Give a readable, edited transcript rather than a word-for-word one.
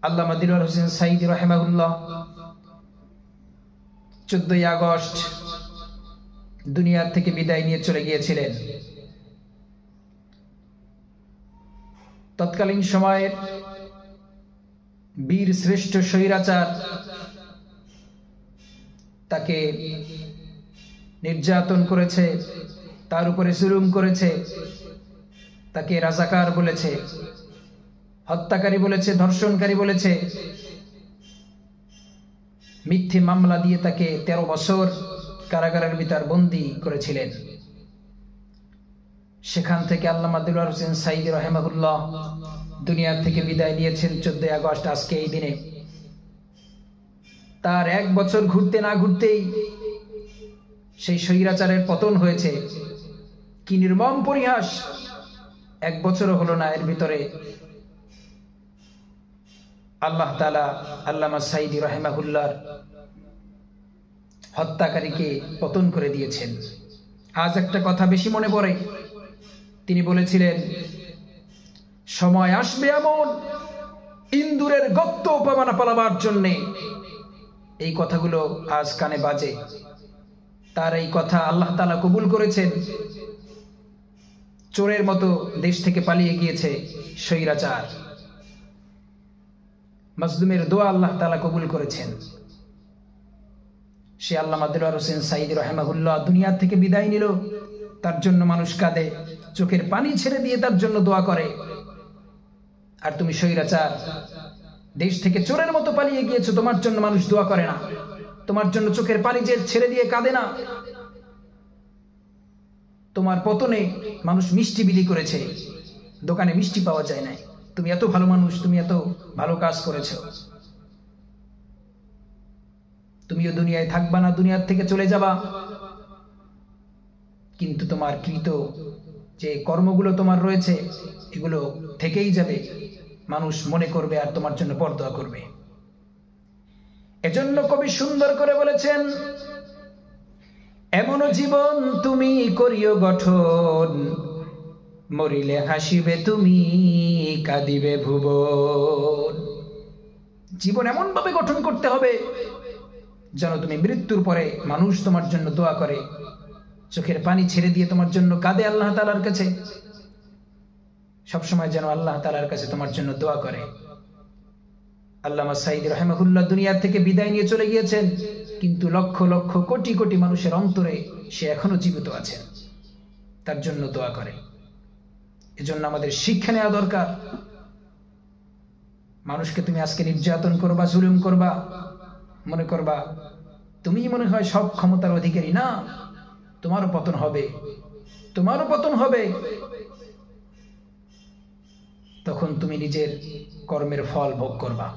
আল্লামা দিলওয়ার হোসেন সাঈদী রাহিমাহুল্লাহ 14ই আগস্ট দুনিয়া থেকে বিদায় নিয়ে চলে গিয়েছিলেন। তৎকালীন সময়ের বীর শ্রেষ্ঠ স্বৈরাচার তাকে নির্যাতন করেছে, তার উপরে জুলুম করেছে, তাকে রাজাকার বলেছে, হত্যাকারী বলেছে, ধর্ষণকারী বলেছে, মিথ্যে মামলা দিয়ে তাকে 13 বছর কারাগারের ভিতর বন্দী করেছিলেন। সেখান থেকে আল্লামা দিলওয়ার হোসেন সাঈদী রাহিমাহুল্লাহ দুনিয়া থেকে বিদায় নিয়েছেন 14 আগস্ট আজকে এই দিনে। তার 1 বছর ঘুরতে না ঘুরতেই সেই স্বৈরাচারের পতন হয়েছে। কি নির্মম পরিহাস! 1 বছরও হলো না, এর ভিতরে আল্লাহ তাআলা আল্লামা সাঈদী রাহিমাহুল্লাহর হত্যাকারীকে পতন করে দিয়েছেন। আজ একটা কথা বেশি মনে পড়ে, তিনি বলেছিলেন, সময় আসবে এমন ইন্দুরের গর্ত উপমানা পালাবার জন্যে। এই কথাগুলো আজ কানে বাজে। তার এই কথা আল্লাহ তাআলা কবুল করেছেন। চোরের মতো দেশ থেকে পালিয়ে গিয়েছে স্বৈরাচার, মাজলুমের দোয়া আল্লাহ তাআলা কবুল করেছেন। সে আল্লামা দিলওয়ার হোসেন সাঈদী রাহিমাহুল্লাহ দুনিয়া থেকে বিদায় নিল, তার জন্য মানুষ কাঁদে, চোখের পানি ছেড়ে দিয়ে তার জন্য দোয়া করে। আর তুমি স্বৈরাচার, দেশ থেকে চোরের মতো পালিয়ে গিয়েছো, তোমার জন্য মানুষ দোয়া করে না, তোমার জন্য চোখের পানি যে ছেড়ে দিয়ে কাঁদে না। তোমার পতনে মানুষ মিষ্টি বিলি করেছে, দোকানে মিষ্টি পাওয়া যায় না। তুমি এত ভালো মানুষ, তুমি এত ভালো কাজ করেছো, তুমিও দুনিয়ায় থাকবা না, দুনিয়ার থেকে চলে যাবা, কিন্তু তোমার কৃত যে কর্মগুলো তোমার রয়েছে এগুলো থেকেই যাবে, মানুষ মনে করবে আর তোমার জন্য পরদোয়া করবে। এজন্য কবি সুন্দর করে বলেছেন, এমন জীবন তুমি করিও গঠন, মরিলে হাসিবে তুমি, কাঁদিবে ভুবন। জীবন এমন ভাবে গঠন করতে হবে যেন তুমি মৃত্যুর পরে মানুষ তোমার জন্য দোয়া করে, চোখের পানি ছেড়ে দিয়ে তোমার জন্য কাঁদে আল্লাহ তাআলার কাছে, সবসময় যেন আল্লাহ তাআলার কাছে তোমার জন্য দোয়া করে। আল্লামা সাঈদী রাহিমাহুল্লাহ দুনিয়া থেকে বিদায় নিয়ে চলে গিয়েছেন, কিন্তু লক্ষ লক্ষ কোটি কোটি মানুষের অন্তরে সে এখনো জীবিত আছেন, তার জন্য দোয়া করে। এজন্য আমাদের শিক্ষা নেওয়া দরকার। মানুষকে তুমি আজকে নির্যাতন করবা, জুলুম করবা, মনে করবা তুমি মনে হয় সব ক্ষমতার অধিকারী, না, তোমারও পতন হবে, তোমারও পতন হবে। তখন তুমি নিজের কর্মের ফল ভোগ করবা।